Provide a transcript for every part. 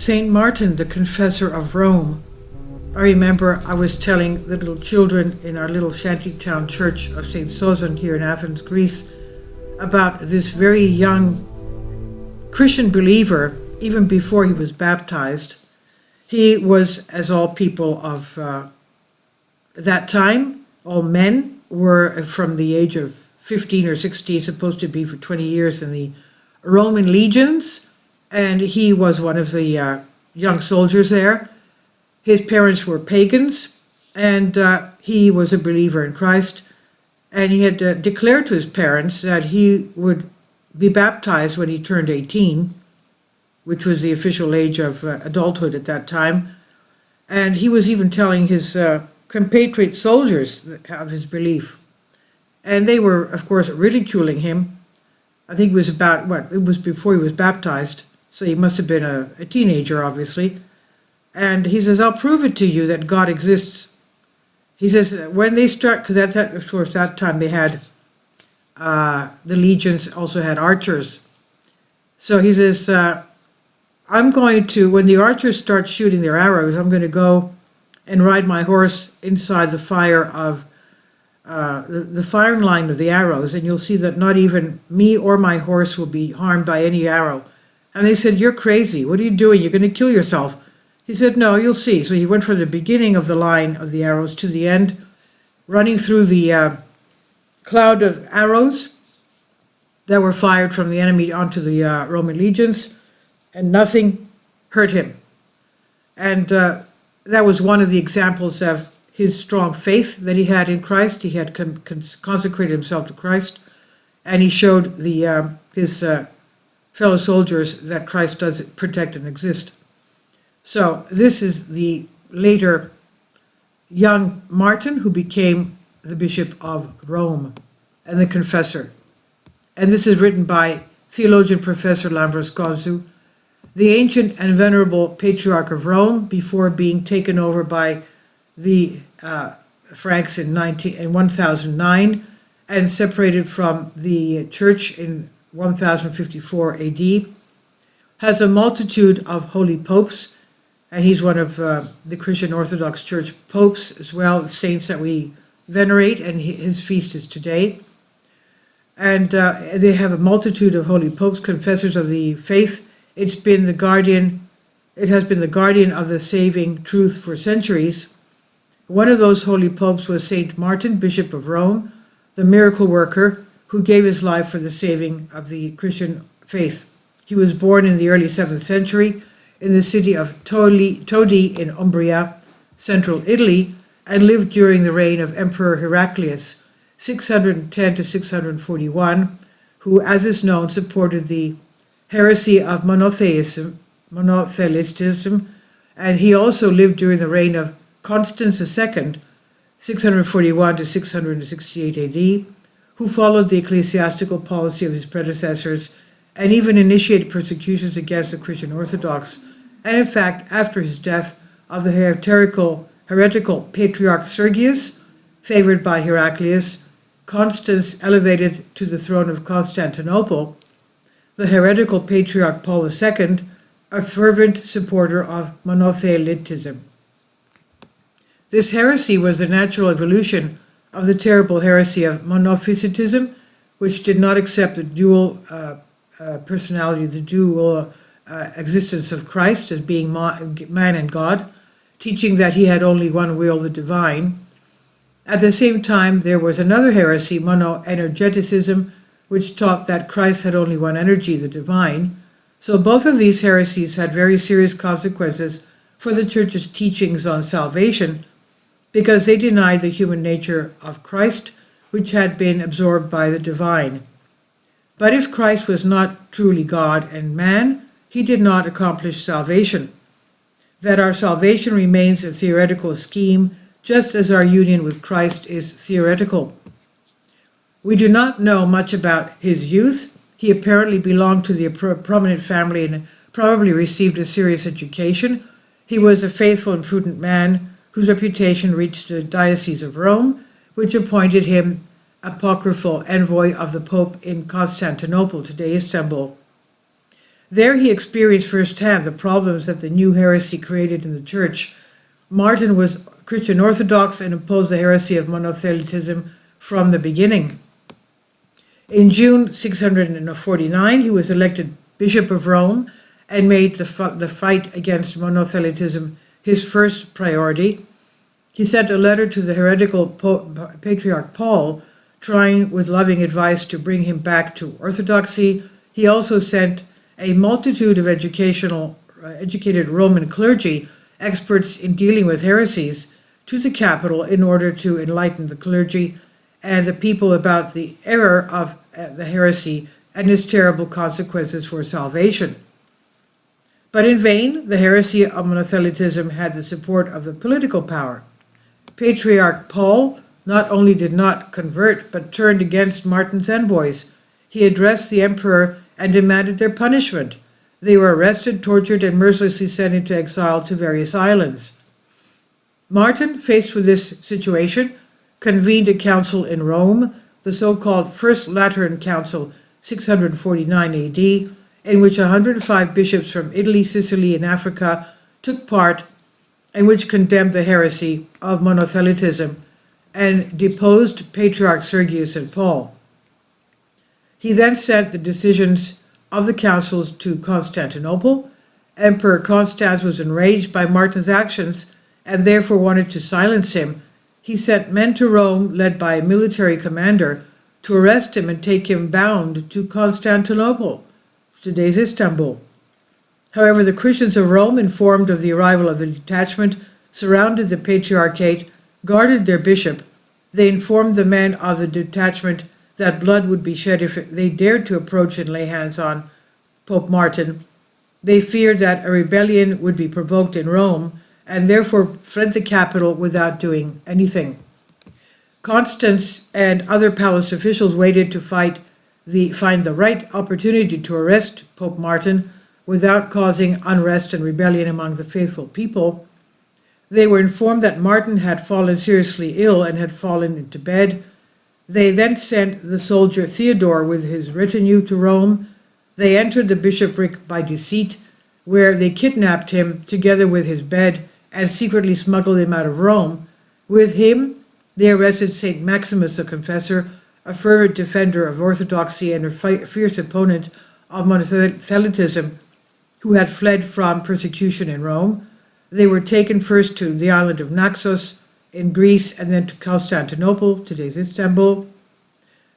Saint Martin, the Confessor of Rome. I remember I was telling the little children in our little shantytown church of St. Sozan here in Athens, Greece, about this very young Christian believer, even before he was baptized. He was, as all people of that time, all men were from the age of 15 or 16, supposed to be for 20 years in the Roman legions, and he was one of the young soldiers there. His parents were pagans, and he was a believer in Christ, and he had declared to his parents that he would be baptized when he turned 18, which was the official age of adulthood at that time. And he was even telling his compatriot soldiers of his belief. And they were, of course, ridiculing him. I think it was it was before he was baptized, so he must have been a teenager, obviously. And he says, I'll prove it to you that God exists. He says, when they start, because of course, that time they had, the legions also had archers. So he says, I'm going to, when the archers start shooting their arrows, I'm going to go and ride my horse inside the fire of, the firing line of the arrows, and you'll see that not even me or my horse will be harmed by any arrow. And they said, you're crazy. What are you doing? You're going to kill yourself. He said, no, you'll see. So he went from the beginning of the line of the arrows to the end, running through the cloud of arrows that were fired from the enemy onto the Roman legions, and nothing hurt him. And that was one of the examples of his strong faith that he had in Christ. He had consecrated himself to Christ, and he showed his fellow soldiers that Christ does protect and exist. So this is the later young Martin who became the Bishop of Rome and the Confessor. And this is written by theologian Professor Lambroscosu, the ancient and venerable Patriarch of Rome, before being taken over by the Franks in 1009 and separated from the Church in 1054 AD, has a multitude of holy popes, and he's one of the Christian Orthodox Church popes as well, saints that we venerate, and his feast is today. And they have a multitude of holy popes, confessors of the faith. It has been the guardian of the saving truth for centuries. One of those holy popes was Saint Martin, Bishop of Rome, the miracle worker who gave his life for the saving of the Christian faith. He was born in the early 7th century in the city of Todi in Umbria, central Italy, and lived during the reign of Emperor Heraclius, 610 to 641, who, as is known, supported the heresy of monotheism, and he also lived during the reign of Constans II, 641 to 668 AD, who followed the ecclesiastical policy of his predecessors and even initiated persecutions against the Christian Orthodox. And in fact, after his death, of the heretical Patriarch Sergius, favored by Heraclius, Constans elevated to the throne of Constantinople the heretical Patriarch Paul II, a fervent supporter of monothelitism. This heresy was the natural evolution of the terrible heresy of monophysitism, which did not accept the dual personality, the dual existence of Christ as being man and God, teaching that he had only one will, the divine. At the same time, there was another heresy, monoenergeticism, which taught that Christ had only one energy, the divine. So both of these heresies had very serious consequences for the Church's teachings on salvation, because they denied the human nature of Christ, which had been absorbed by the divine. But if Christ was not truly God and man, he did not accomplish salvation. That our salvation remains a theoretical scheme, just as our union with Christ is theoretical. We do not know much about his youth. He apparently belonged to the prominent family and probably received a serious education. He was a faithful and prudent man whose reputation reached the Diocese of Rome, which appointed him apocryphal envoy of the Pope in Constantinople, today Istanbul. There he experienced firsthand the problems that the new heresy created in the church. Martin was Christian Orthodox and opposed the heresy of monothelitism from the beginning. In June 649, he was elected Bishop of Rome and made the fight against monothelitism his first priority. He sent a letter to the heretical Patriarch Paul, trying with loving advice to bring him back to orthodoxy. He also sent a multitude of educated Roman clergy, experts in dealing with heresies, to the capital in order to enlighten the clergy and the people about the error of the heresy and its terrible consequences for salvation. But in vain, the heresy of monothelitism had the support of the political power. Patriarch Paul not only did not convert, but turned against Martin's envoys. He addressed the emperor and demanded their punishment. They were arrested, tortured, and mercilessly sent into exile to various islands. Martin, faced with this situation, convened a council in Rome, the so-called First Lateran Council, 649 AD, in which 105 bishops from Italy, Sicily, and Africa took part, and which condemned the heresy of monothelitism and deposed Patriarch Sergius and Paul. He then sent the decisions of the councils to Constantinople. Emperor Constans was enraged by Martin's actions and therefore wanted to silence him. He sent men to Rome, led by a military commander, to arrest him and take him bound to Constantinople, today's Istanbul. However, the Christians of Rome, informed of the arrival of the detachment, surrounded the Patriarchate, guarded their bishop. They informed the men of the detachment that blood would be shed if they dared to approach and lay hands on Pope Martin. They feared that a rebellion would be provoked in Rome and therefore fled the capital without doing anything. Constans and other palace officials waited to find the right opportunity to arrest Pope Martin without causing unrest and rebellion among the faithful people. They were informed that Martin had fallen seriously ill and had fallen into bed. They then sent the soldier Theodore with his retinue to Rome. They entered the bishopric by deceit, where they kidnapped him together with his bed and secretly smuggled him out of Rome. With him, they arrested St. Maximus the Confessor, a fervent defender of orthodoxy and a fierce opponent of monothelitism, who had fled from persecution in Rome. They were taken first to the island of Naxos in Greece and then to Constantinople, today's Istanbul.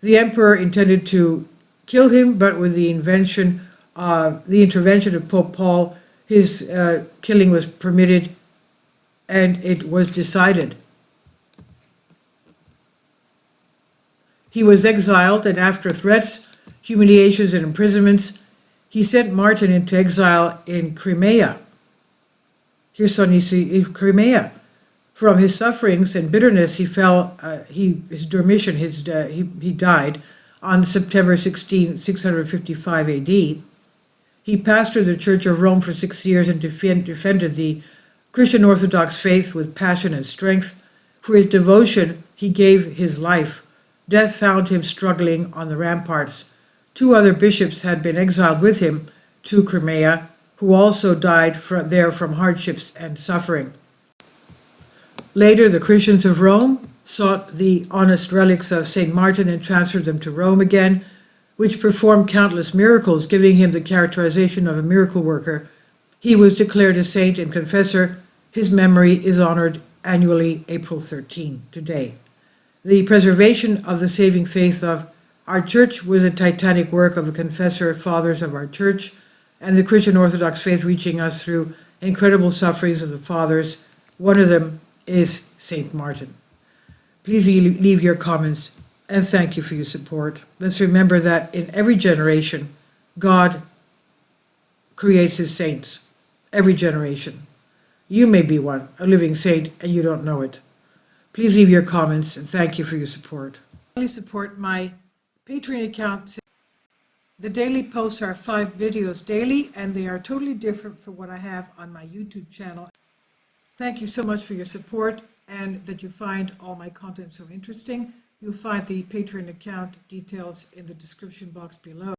The emperor intended to kill him, but with the intervention of Pope Paul, his killing was permitted and it was decided. He was exiled, and after threats, humiliations, and imprisonments, he sent Martin into exile in Crimea. In Crimea. From his sufferings and bitterness, he died on September 16, 655 AD. He pastored the Church of Rome for 6 years and defended the Christian Orthodox faith with passion and strength. For his devotion, he gave his life. Death found him struggling on the ramparts. 2 other bishops had been exiled with him to Crimea, who also died there from hardships and suffering. Later, the Christians of Rome sought the honest relics of St. Martin and transferred them to Rome again, which performed countless miracles, giving him the characterization of a miracle worker. He was declared a saint and confessor. His memory is honored annually April 13, today. The preservation of the saving faith of our church was a titanic work of the confessor fathers of our church and the Christian Orthodox faith, reaching us through incredible sufferings of the fathers. One of them is Saint Martin. Please leave your comments, and thank you for your support. Let's remember that in every generation, God creates his saints. Every generation. You may be one, a living saint, and you don't know it. Please leave your comments, and thank you for your support. Please support my Patreon account. The daily posts are 5 videos daily, and they are totally different from what I have on my YouTube channel. Thank you so much for your support, and that you find all my content so interesting. You'll find the Patreon account details in the description box below.